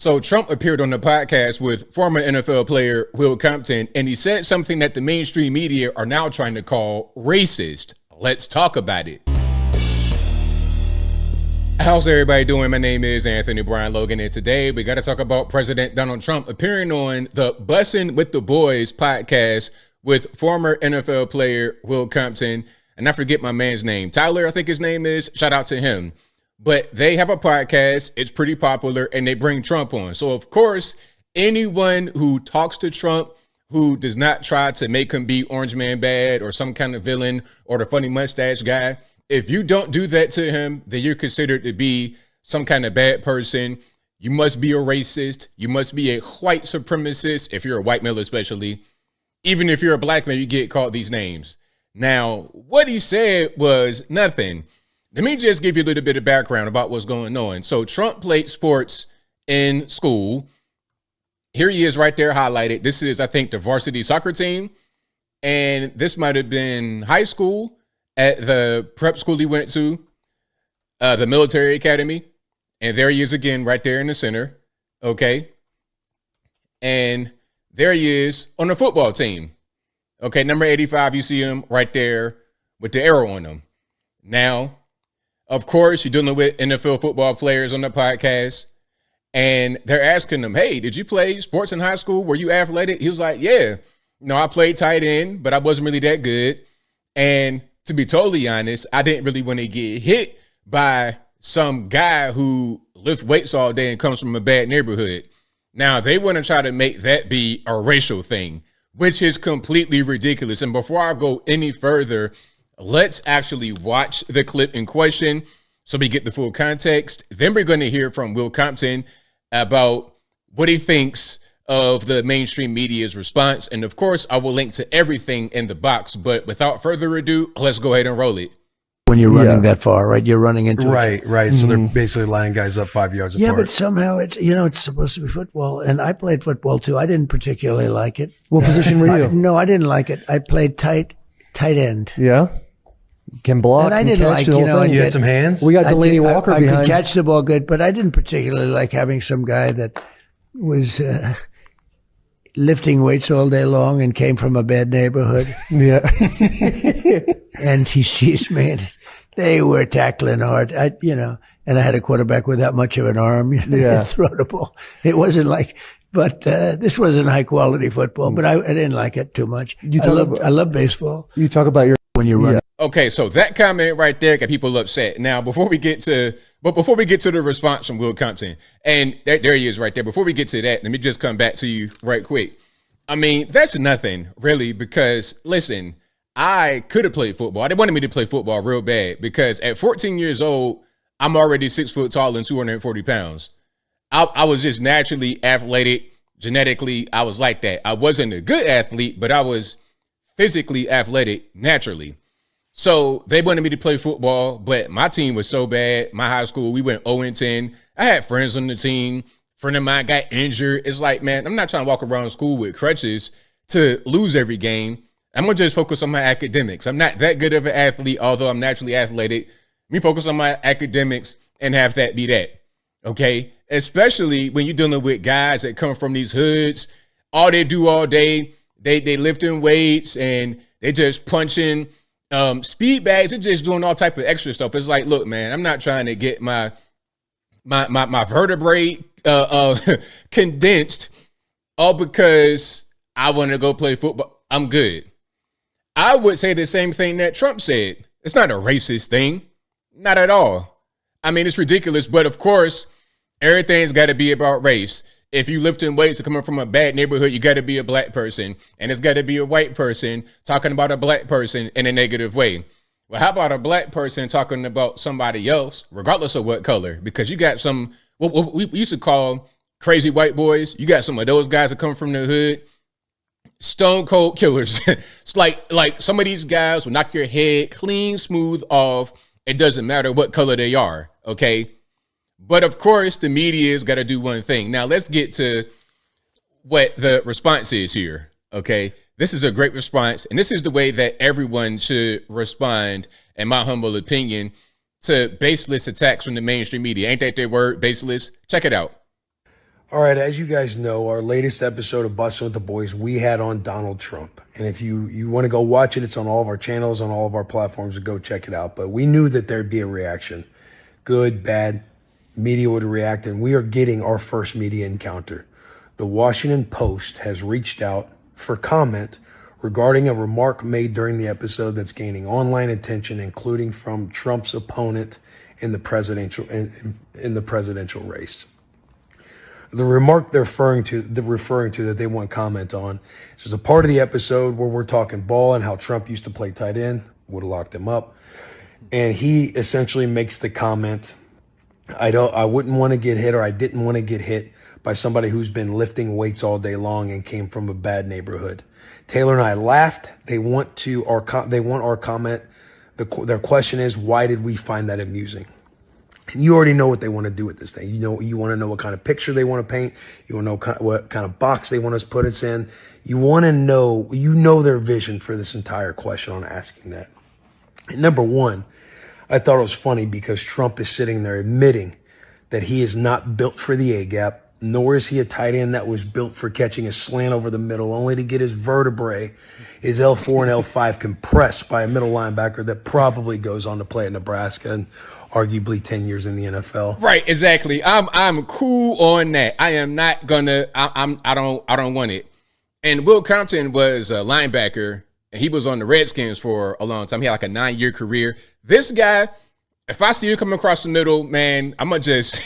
So Trump appeared on the podcast with former NFL player Will Compton, and he said something that the mainstream media are now trying to call racist. Let's talk about it. How's everybody doing? My name is Anthony Brian Logan, and today we got to talk about President Donald Trump appearing on the Bussin with the Boys podcast with former NFL player Will Compton, and I forget my man's name. Tyler, I think his name is. Shout out to him. But they have a podcast. It's pretty popular, and they bring Trump on. So, of course, anyone who talks to Trump, who does not try to make him be Orange Man Bad or some kind of villain or the funny mustache guy, if you don't do that to him, then you're considered to be some kind of bad person. You must be a racist. You must be a white supremacist, if you're a white male especially. Even if you're a black man, you get called these names. Now, what he said was nothing. Let me just give you a little bit of background about what's going on. So Trump played sports in school. Here he is right there highlighted. This is, I think, the varsity soccer team. And this might have been high school at the prep school he went to, the military academy. And there he is again right there in the center. Okay. And there he is on the football team. Okay, number 85, you see him right there with the arrow on him. Now, of course, you're dealing with NFL football players on the podcast, and they're asking him, hey, did you play sports in high school? Were you athletic? He was like, yeah. No, I played tight end, but I wasn't really that good. And to be totally honest, I didn't really want to get hit by some guy who lifts weights all day and comes from a bad neighborhood. Now, they want to try to make that be a racial thing, which is completely ridiculous. And before I go any further, let's actually watch the clip in question so we get the full context. Then we're going to hear from Will Compton about what he thinks of the mainstream media's response. And of course, I will link to everything in the box. But without further ado, let's go ahead and roll it. When you're running that far, right? You're running into right. Mm-hmm. So they're basically lining guys up 5 yards apart. Yeah, but somehow it's supposed to be football. And I played football too. I didn't particularly like it. What position were you? No, I didn't like it. I played tight end. Yeah. Can block, and I can didn't catch like, the whole thing. You had some hands? We got Delaney Walker I behind. could catch the ball good, but I didn't particularly like having some guy that was lifting weights all day long and came from a bad neighborhood. Yeah. And he sees me and they were tackling hard, and I had a quarterback with that much of an arm, yeah. throw the ball. It wasn't like, but this wasn't high quality football, but I didn't like it too much. I love baseball. You talk about when you're running. Okay, so that comment right there got people upset. Now, before we get to the response from Will Compton, and there he is right there. Before we get to that, let me just come back to you right quick. I mean, that's nothing really, because listen, I could have played football. They wanted me to play football real bad because at 14 years old, I'm already 6 foot tall and 240 pounds. I was just naturally athletic. Genetically, I was like that. I wasn't a good athlete, but I was physically athletic naturally. So they wanted me to play football, but my team was so bad. My high school, we went 0-10. I had friends on the team. Friend of mine got injured. It's like, man, I'm not trying to walk around school with crutches to lose every game. I'm going to just focus on my academics. I'm not that good of an athlete, although I'm naturally athletic. Me focus on my academics and have that be that. Okay? Especially when you're dealing with guys that come from these hoods. All they do all day, they lifting weights and they just punching speed bags. They're just doing all type of extra stuff. It's like, look, man, I'm not trying to get my vertebrae condensed all because I want to go play football. I'm good. I would say the same thing that Trump said. It's not a racist thing. Not at all. I mean, it's ridiculous, but of course, everything's got to be about race. If you lifting weights and coming from a bad neighborhood, you got to be a black person, and it's got to be a white person talking about a black person in a negative way. Well, how about a black person talking about somebody else, regardless of what color? Because you got some, what we used to call crazy white boys. You got some of those guys that come from the hood, stone cold killers. It's like some of these guys will knock your head clean, smooth off. It doesn't matter what color they are, okay? But of course, the media's got to do one thing. Now, let's get to what the response is here, okay? This is a great response, and this is the way that everyone should respond, in my humble opinion, to baseless attacks from the mainstream media. Ain't that their word, baseless? Check it out. All right, as you guys know, our latest episode of Bussin' with the Boys, we had on Donald Trump. And if you want to go watch it, it's on all of our channels, on all of our platforms, so go check it out. But we knew that there'd be a reaction. Good, bad, media would react, and we are getting our first media encounter. The Washington Post has reached out for comment regarding a remark made during the episode that's gaining online attention, including from Trump's opponent in the presidential race. The remark they're referring to that they want comment on is a part of the episode where we're talking ball and how Trump used to play tight end, would have locked him up. And he essentially makes the comment, I wouldn't want to get hit, or I didn't want to get hit by somebody who's been lifting weights all day long and came from a bad neighborhood. Taylor and I laughed. They want our comment. Their question is, why did we find that amusing? And you already know what they want to do with this thing. You want to know what kind of picture they want to paint. You want to know what kind of box they want us to put us in. You want to know, their vision for this entire question on asking that. And number one, I thought it was funny because Trump is sitting there admitting that he is not built for the A-gap, nor is he a tight end that was built for catching a slant over the middle, only to get his vertebrae, his L4 and L5 compressed by a middle linebacker that probably goes on to play at Nebraska and arguably 10 years in the NFL. Right, exactly. I'm cool on that. I am not gonna. I don't want it. And Will Compton was a linebacker, and he was on the Redskins for a long time. He had like a 9-year career. This guy, if I see you coming across the middle, man, I'm gonna just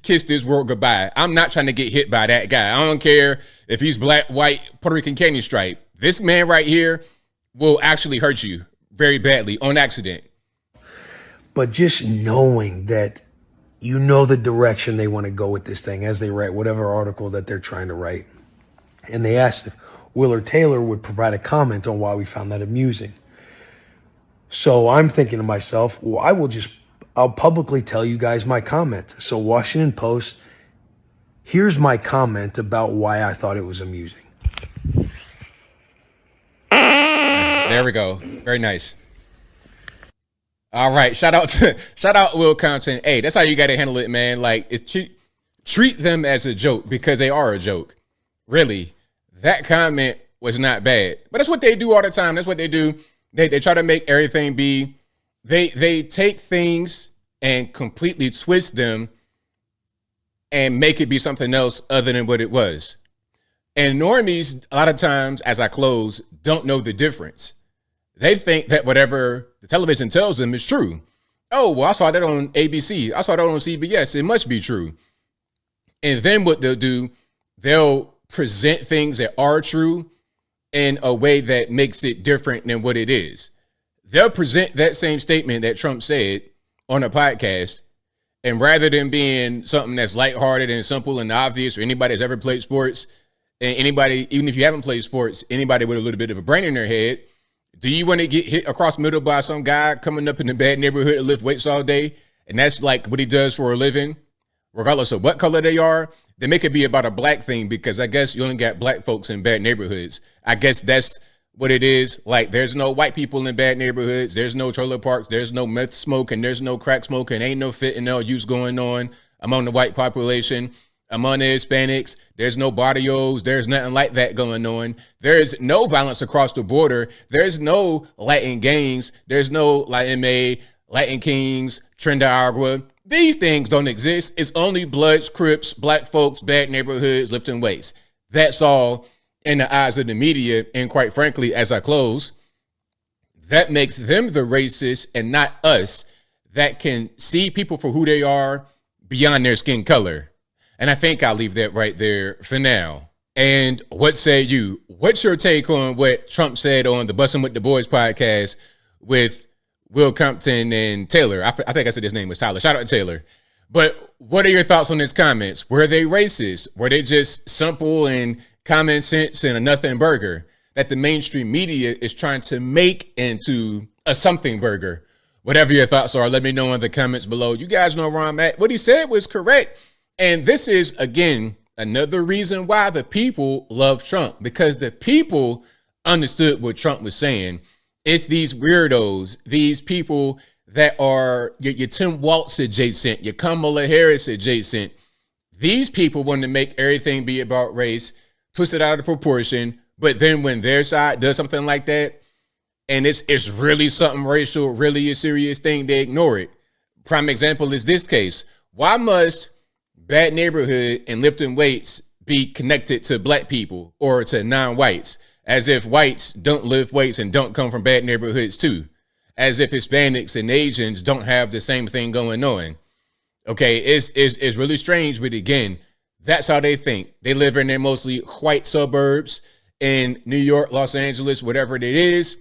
kiss this world goodbye. I'm not trying to get hit by that guy. I don't care if he's black, white, Puerto Rican, candy stripe. This man right here will actually hurt you very badly on accident. But just knowing that the direction they want to go with this thing as they write whatever article that they're trying to write. And they asked if Will or Taylor would provide a comment on why we found that amusing. So I'm thinking to myself, well, I'll publicly tell you guys my comment. So Washington Post, here's my comment about why I thought it was amusing. There we go. Very nice. All right. Shout out Will Compton. Hey, that's how you got to handle it, man. Like, treat them as a joke because they are a joke. Really, that comment was not bad. But that's what they do all the time. That's what they do. They try to make everything be. They take things and completely twist them and make it be something else other than what it was. And normies, a lot of times, as I close, don't know the difference. They think that whatever the television tells them is true. Oh, well, I saw that on ABC. I saw that on CBS. It must be true. And then what they'll do, they'll present things that are true in a way that makes it different than what it is. They'll present that same statement that Trump said on a podcast, and rather than being something that's lighthearted and simple and obvious for anybody that's ever played sports, and anybody, even if you haven't played sports, anybody with a little bit of a brain in their head, do you want to get hit across the middle by some guy coming up in the bad neighborhood to lift weights all day, and that's like what he does for a living, regardless of what color they are? They make it be about a black thing because I guess you only got black folks in bad neighborhoods. I guess that's what it is. Like, there's no white people in bad neighborhoods. There's no trailer parks. There's no meth smoking. There's no crack smoking. Ain't no fentanyl use going on among the white population. Among the Hispanics, there's no barrios. There's nothing like that going on. There's no violence across the border. There's no Latin gangs. There's no Latin May, Latin Kings, Trinidad Agua. These things don't exist. It's only Bloods, Crips, black folks, bad neighborhoods, lifting weights. That's all in the eyes of the media. And quite frankly, as I close, that makes them the racist and not us that can see people for who they are beyond their skin color. And I think I'll leave that right there for now. And what say you? What's your take on what Trump said on the Bussin' with the Boys podcast with Will Compton and Taylor? I think I said his name was Tyler. Shout out to Taylor. But what are your thoughts on his comments? Were they racist? Were they just simple and common sense and a nothing burger that the mainstream media is trying to make into a something burger? Whatever your thoughts are, let me know in the comments below. You guys know where I'm at. What he said was correct. And this is, again, another reason why the people love Trump, because the people understood what Trump was saying. It's these weirdos, these people that are your Tim Waltz adjacent, your Kamala Harris adjacent. These people want to make everything be about race, twist it out of proportion. But then when their side does something like that, and it's really something racial, really a serious thing, they ignore it. Prime example is this case. Why must bad neighborhood and lifting weights be connected to black people or to non-whites? As if whites don't lift weights and don't come from bad neighborhoods too. As if Hispanics and Asians don't have the same thing going on. Okay, it's really strange, but again, that's how they think. They live in their mostly white suburbs in New York, Los Angeles, whatever it is.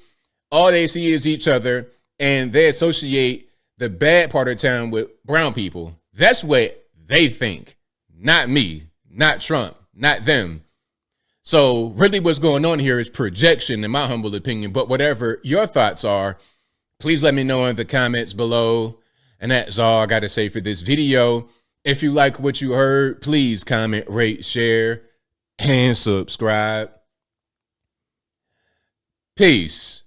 All they see is each other, and they associate the bad part of town with brown people. That's what they think. Not me, not Trump, not them. So really what's going on here is projection, in my humble opinion. But whatever your thoughts are, please let me know in the comments below. And that's all I got to say for this video. If you like what you heard, please comment, rate, share, and subscribe. Peace.